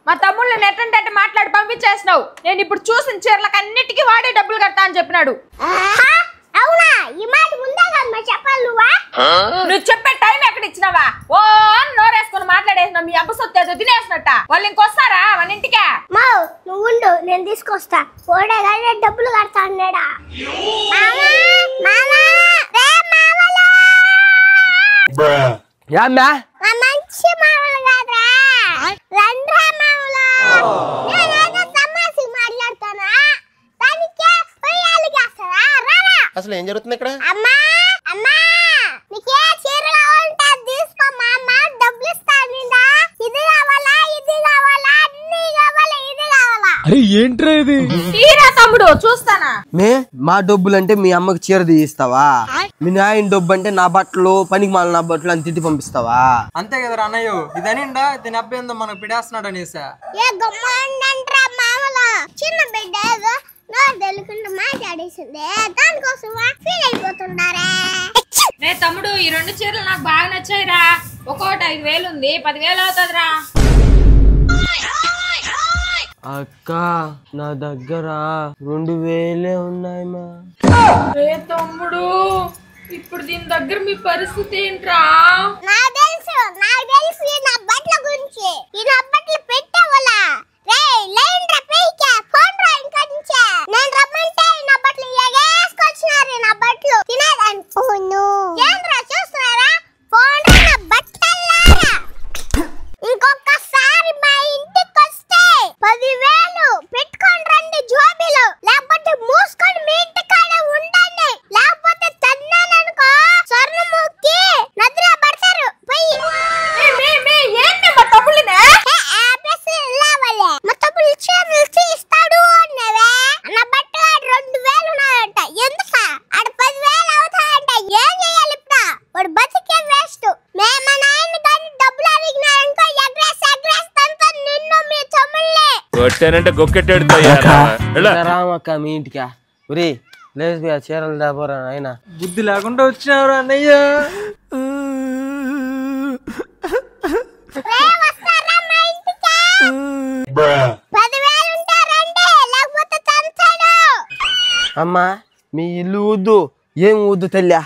మా తమ్ముళ్ళు నెట్టంటే మాట్లాడి పంపించేసినావు. నేను ఇప్పుడు చూసిన చీరలకు అన్నిటికీ వాడే డబ్బులు కడతా అని చెప్పినాడు. అవునా? ఈ మాట ముందుగా చెప్పాలి. నువ్వు చెప్పే టైం ఎక్కడ ఇచ్చినావా? ఓ నోరేసుకుని మాట్లాడేసినావు. మీ అబ్బ సొత్తు ఏదో తినేసినట్ట. వాళ్ళు ఇంకొస్తారా మన ఇంటికే? నువ్వు ఉండు, నేను తీసుకొస్తా. ఓడగానే డబ్బులు కడతా అన్నాడా? మంచి మామూలు కాదురా, రండ్రా మామూలు. నేనేదో తమాసి మాట్లాడుతానా, దానికే పొయ్యాలి కాస్తారా? రారా. అసలు ఏం జరుగుతుంది ఇక్కడ? అమ్మా అమ్మా, నీకే చీర కావాలంటే తీసుకోమ్మా. అమ్మ డబ్బులు ఇస్తానిందా? ఇది కావాలా, ఇది కావాలా, అన్ని కావాలా, ఇది కావాలా? అరే ఏంట్రా ఇది? తీరా తమ్ముడు చూస్తానా? మా డబ్బులు అంటే మీ అమ్మకి చీర తీయిస్తావా? మీ నాయన డబ్బు అంటే నా బట్టలు, పనికి మాల నా బట్టలు అని తిట్టి పంపిస్తావా? అంతే కదా అన్నయ్య. ఇదనిండా దీని అబ్బేందో మనకు పిడేస్తున్నాడు అనేసా. ఏ గమ్మండ్రా మామూలు. చిన్న బిడ్డ ఏదో నోరు తెలుకుండా మాట్లాడేసింది, దానికోసం ఫీల్ అయిపోతున్నారే. రే తమ్ముడు, ఈ 2 చీరలు నాకు బాగా నచ్చాయిరా. ఒక్కొక్కటి 5,000 ఉంది, 10,000 అవుతుందిరా. అక్క నా దగ్గర 2,000 ఉన్నాయి మా. రే తమ్ముడు, ఇప్పుడు దీని దగ్గర మీ పరిస్థితి ఏంట్రా? నాకు తెలుసు ఈ నా బట్టల గురించి. ఈ నా బట్టలు పెట్టేవాళ్ళ. రే లేండ్రా పైకి, ఫోన్ రా ఇంకా నుంచే. నేను రమ్మంటే ఈ నా బట్టలు ఎగేసుకొచ్చినారు. నా బట్టలు తినేదాన్ని ఫోను. ఏంద్రా చూస్తున్నారా? ఫోన్ రా నా బట్టలారా. ఇంకొకసారి మా ఇంటికి వస్తే 10,000 పెట్టుకొని రండి జోబీలు, లేకపోతే మూసుకొని మీ ఇంటి కాడే ఉండండి. లేకపోతే తన్నాననుకో స్వర్ణముఖి నదిలో పడతారు. ఏంటి మా తమ్ముళ్ళనే? మా తమ్ముళ్ళు చీరలు తీస్తాడు అన్నవే. నా బట్టలు 2,000 ఉన్నాయంట. ఎందుక ఆడ 10,000 అవుతాయంట. ఏం చేయాలి ఇప్పుడు? వాడు బతికే వేస్ట్. మేము మా నాయన కానీ డబ్బులు అడిగినారంటే ఎగ్రేస్తంతో నిన్ను మీ తమ్ముళ్ళే కొట్టానంటే గొక్కెట్టాడు. రామక్క మీ ఇంటికా? ఒరే లేదు చీరలు దాపోరా ఆయన. బుద్ధి లేకుండా వచ్చినారు అన్నయ్య. వస్తారా మా ఇంటికి? 10,000 ఉంటే రండి, లేకపోతే తంతాడు. అమ్మా మీ ఇల్లు వద్దు, ఏం వద్దు తల్లి.